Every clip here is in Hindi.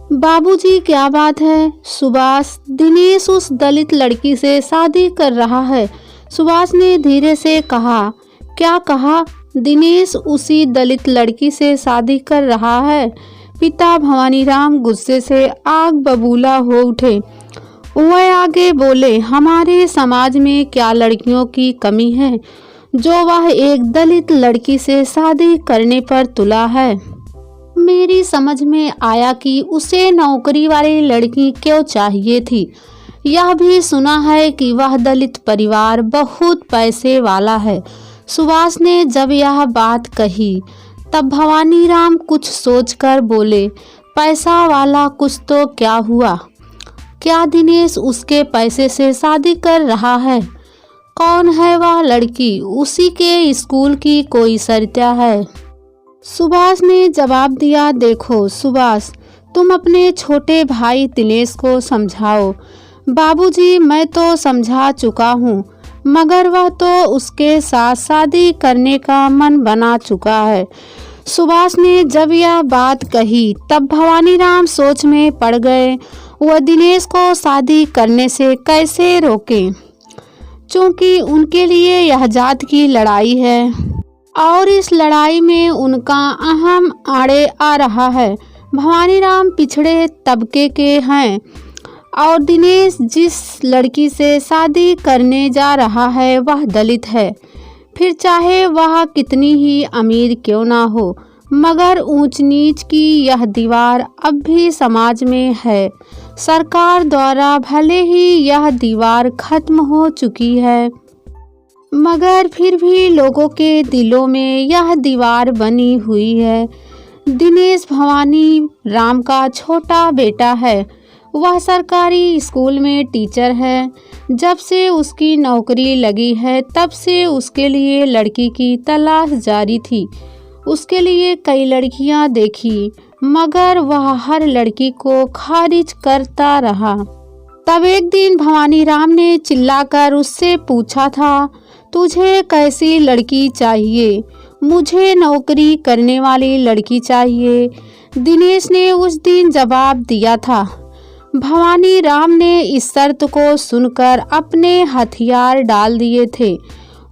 बाबूजी, क्या बात है? सुभाष, दिनेश उस दलित लड़की से शादी कर रहा है। सुभाष ने धीरे से कहा। क्या कहा? दिनेश उसी दलित लड़की से शादी कर रहा है। पिता भवानीराम गुस्से से आग बबूला हो उठे। वह आगे बोले, हमारे समाज में क्या लड़कियों की कमी है जो वह एक दलित लड़की से शादी करने पर तुला है? मेरी समझ में आया कि उसे नौकरी वाली लड़की क्यों चाहिए थी। यह भी सुना है कि वह दलित परिवार बहुत पैसे वाला है। सुभाष ने जब यह बात कही तब भवानीराम कुछ सोचकर बोले, पैसा वाला कुछ तो क्या हुआ? क्या दिनेश उसके पैसे से शादी कर रहा है? कौन है वह लड़की? उसी के स्कूल की कोई सरिता है। सुभाष ने जवाब दिया, देखो सुभाष, तुम अपने छोटे भाई दिनेश को समझाओ। बाबूजी, मैं तो समझा चुका हूँ, मगर वह तो उसके साथ शादी करने का मन बना चुका है। सुभाष ने जब यह बात कही तब भवानीराम सोच में पड़ गए। वह दिनेश को शादी करने से कैसे रोकें, क्योंकि उनके लिए यह जात की लड़ाई है और इस लड़ाई में उनका अहम आड़े आ रहा है। भवानीराम पिछड़े तबके के हैं और दिनेश जिस लड़की से शादी करने जा रहा है वह दलित है। फिर चाहे वह कितनी ही अमीर क्यों ना हो, मगर ऊंच नीच की यह दीवार अब भी समाज में है। सरकार द्वारा भले ही यह दीवार खत्म हो चुकी है, मगर फिर भी लोगों के दिलों में यह दीवार बनी हुई है। दिनेश भवानी राम का छोटा बेटा है। वह सरकारी स्कूल में टीचर है। जब से उसकी नौकरी लगी है तब से उसके लिए लड़की की तलाश जारी थी। उसके लिए कई लड़कियां देखी, मगर वह हर लड़की को खारिज करता रहा। तब एक दिन भवानीराम ने चिल्लाकर उससे पूछा था, तुझे कैसी लड़की चाहिए? मुझे नौकरी करने वाली लड़की चाहिए। दिनेश ने उस दिन जवाब दिया था। भवानीराम ने इस शर्त को सुनकर अपने हथियार डाल दिए थे।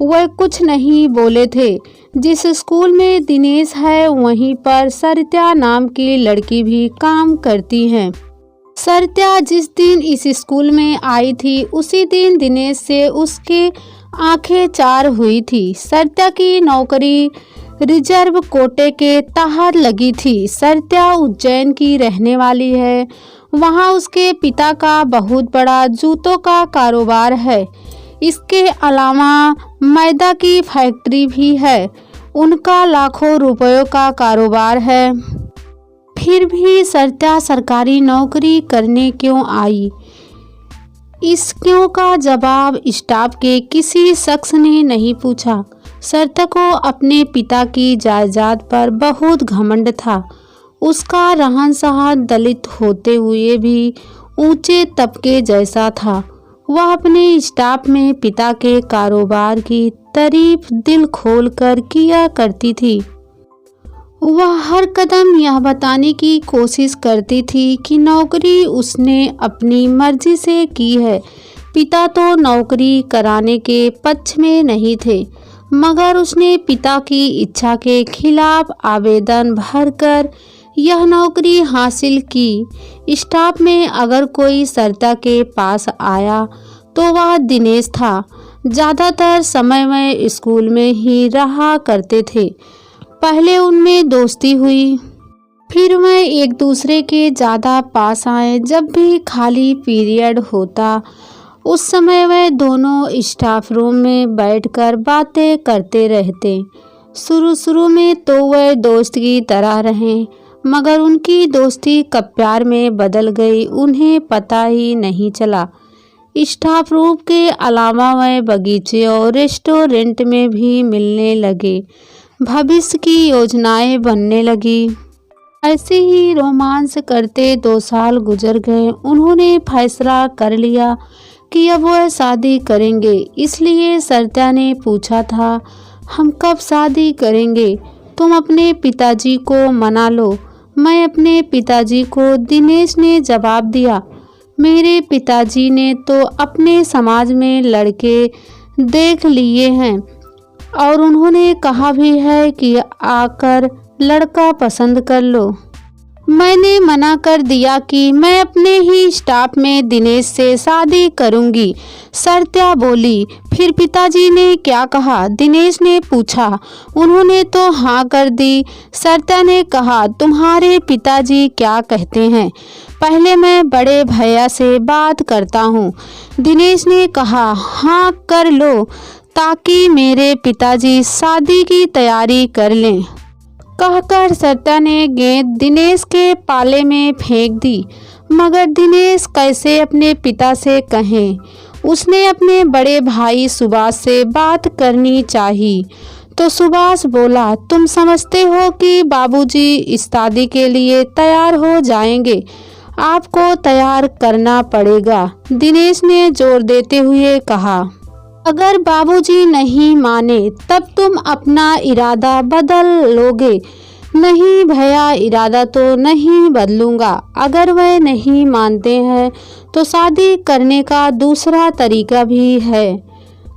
वह कुछ नहीं बोले थे। जिस स्कूल में दिनेश है वहीं पर सरिता नाम की लड़की भी काम करती है। सरिता जिस दिन इस स्कूल में आई थी उसी दिन दिनेश से उसके आंखें चार हुई थी। सरिता की नौकरी रिजर्व कोटे के तहत लगी थी। सरिता उज्जैन की रहने वाली है। वहां उसके पिता का बहुत बड़ा जूतों का कारोबार है। इसके अलावा मैदा की फैक्ट्री भी है। उनका लाखों रुपयों का कारोबार है। फिर भी सरिता सरकारी नौकरी करने क्यों आई? इस क्यों का जवाब स्टाफ के किसी शख्स ने नहीं पूछा। सरिता को अपने पिता की जायदाद पर बहुत घमंड था। उसका रहन सहन दलित होते हुए भी ऊंचे तबके जैसा था। वह अपने स्टाफ में पिता के कारोबार की तारीफ दिल खोलकर किया करती थी। वह हर कदम यह बताने की कोशिश करती थी कि नौकरी उसने अपनी मर्जी से की है। पिता तो नौकरी कराने के पक्ष में नहीं थे, मगर उसने पिता की इच्छा के खिलाफ आवेदन भरकर यह नौकरी हासिल की। स्टाफ में अगर कोई सरिता के पास आया तो वह दिनेश था। ज़्यादातर समय वह स्कूल में ही रहा करते थे। पहले उनमें दोस्ती हुई, फिर वह एक दूसरे के ज़्यादा पास आए। जब भी खाली पीरियड होता उस समय वह दोनों स्टाफ रूम में बैठकर बातें करते रहते। शुरू में तो वह दोस्त की तरह रहे, मगर उनकी दोस्ती कब प्यार में बदल गई उन्हें पता ही नहीं चला। स्टाफ रूम के अलावा वह बगीचे और रेस्टोरेंट में भी मिलने लगे। भविष्य की योजनाएं बनने लगी। ऐसे ही रोमांस करते 2 साल गुजर गए। उन्होंने फैसला कर लिया कि अब वह शादी करेंगे। इसलिए सरिता ने पूछा था, हम कब शादी करेंगे? तुम अपने पिताजी को मना लो। मैं अपने पिताजी को, दिनेश ने जवाब दिया। मेरे पिताजी ने तो अपने समाज में लड़के देख लिए हैं और उन्होंने कहा भी है कि आकर लड़का पसंद कर लो। मैंने मना कर दिया कि मैं अपने ही स्टाफ में दिनेश से शादी करूंगी, सरिता बोली। फिर पिताजी ने क्या कहा, दिनेश ने पूछा। उन्होंने तो हाँ कर दी, सरिता ने कहा। तुम्हारे पिताजी क्या कहते हैं? पहले मैं बड़े भैया से बात करता हूँ, दिनेश ने कहा। हाँ कर लो, ताकि मेरे पिताजी शादी की तैयारी कर लें, कहकर सरिता ने गेंद दिनेश के पाले में फेंक दी। मगर दिनेश कैसे अपने पिता से कहें? उसने अपने बड़े भाई सुभाष से बात करनी चाहिए। तो सुभाष बोला, तुम समझते हो कि बाबूजी इस शादी के लिए तैयार हो जाएंगे? आपको तैयार करना पड़ेगा, दिनेश ने जोर देते हुए कहा। अगर बाबूजी नहीं माने तब तुम अपना इरादा बदल लोगे? नहीं भैया, इरादा तो नहीं बदलूंगा। अगर वह नहीं मानते हैं तो शादी करने का दूसरा तरीका भी है,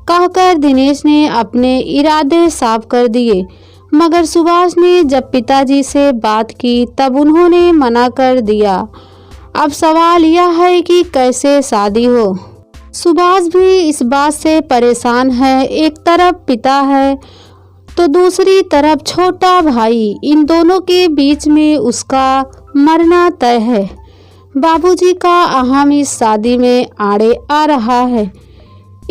कहकर दिनेश ने अपने इरादे साफ कर दिए। मगर सुभाष ने जब पिताजी से बात की तब उन्होंने मना कर दिया। अब सवाल यह है कि कैसे शादी हो। सुभाष भी इस बात से परेशान है। एक तरफ पिता है तो दूसरी तरफ छोटा भाई, इन दोनों के बीच में उसका मरना तय है। बाबूजी का अहम इस शादी में आड़े आ रहा है।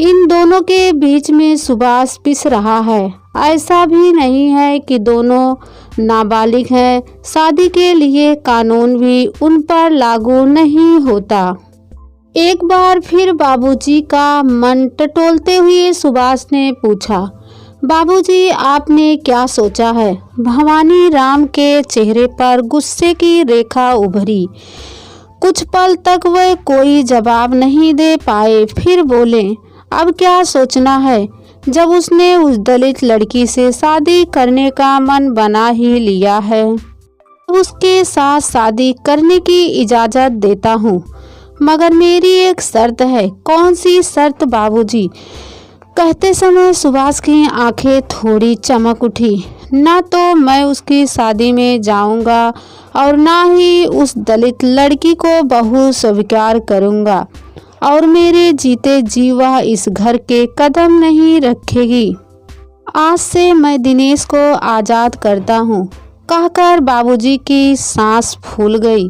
इन दोनों के बीच में सुभाष पिस रहा है। ऐसा भी नहीं है कि दोनों नाबालिग हैं, शादी के लिए कानून भी उन पर लागू नहीं होता। एक बार फिर बाबूजी का मन टटोलते हुए सुभाष ने पूछा, बाबूजी आपने क्या सोचा है? भवानी राम के चेहरे पर गुस्से की रेखा उभरी। कुछ पल तक वह कोई जवाब नहीं दे पाए, फिर बोले, अब क्या सोचना है? जब उसने उस दलित लड़की से शादी करने का मन बना ही लिया है, उसके साथ शादी करने की इजाज़त देता हूँ, मगर मेरी एक शर्त है। कौन सी शर्त बाबूजी? कहते समय सुभाष की आंखें थोड़ी चमक उठी। ना तो मैं उसकी शादी में जाऊंगा और ना ही उस दलित लड़की को बहू स्वीकार करूंगा, और मेरे जीते जी वह इस घर के कदम नहीं रखेगी। आज से मैं दिनेश को आज़ाद करता हूँ, कहकर बाबूजी की सांस फूल गई।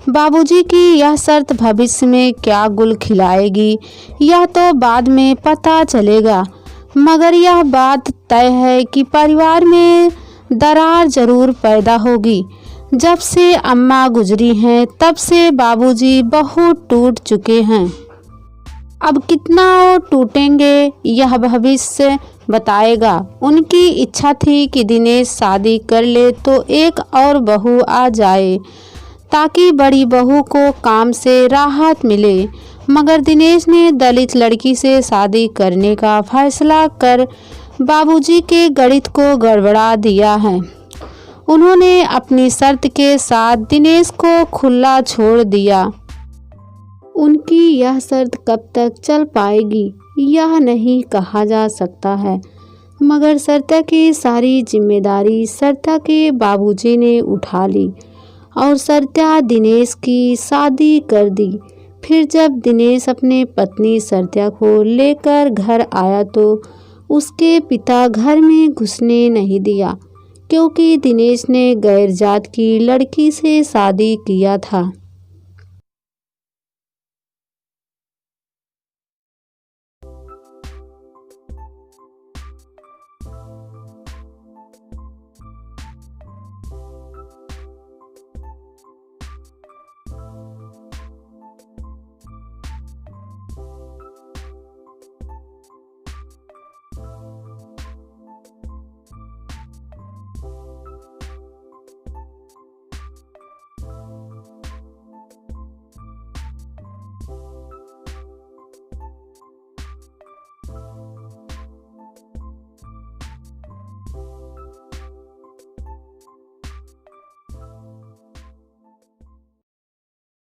बाबूजी की यह शर्त भविष्य में क्या गुल खिलाएगी यह तो बाद में पता चलेगा, मगर यह बात तय है कि परिवार में दरार जरूर पैदा होगी। जब से अम्मा गुजरी हैं तब से बाबूजी बहुत टूट चुके हैं। अब कितना और टूटेंगे यह भविष्य बताएगा। उनकी इच्छा थी कि दिनेश शादी कर ले तो एक और बहू आ जाए, ताकि बड़ी बहू को काम से राहत मिले। मगर दिनेश ने दलित लड़की से शादी करने का फैसला कर बाबूजी के गणित को गड़बड़ा दिया है। उन्होंने अपनी शर्त के साथ दिनेश को खुला छोड़ दिया। उनकी यह शर्त कब तक चल पाएगी यह नहीं कहा जा सकता है, मगर सरिता की सारी जिम्मेदारी सरिता के बाबूजी ने उठा ली और सरिता दिनेश की शादी कर दी। फिर जब दिनेश अपने पत्नी सरिता को लेकर घर आया तो उसके पिता घर में घुसने नहीं दिया, क्योंकि दिनेश ने गैर जात की लड़की से शादी किया था।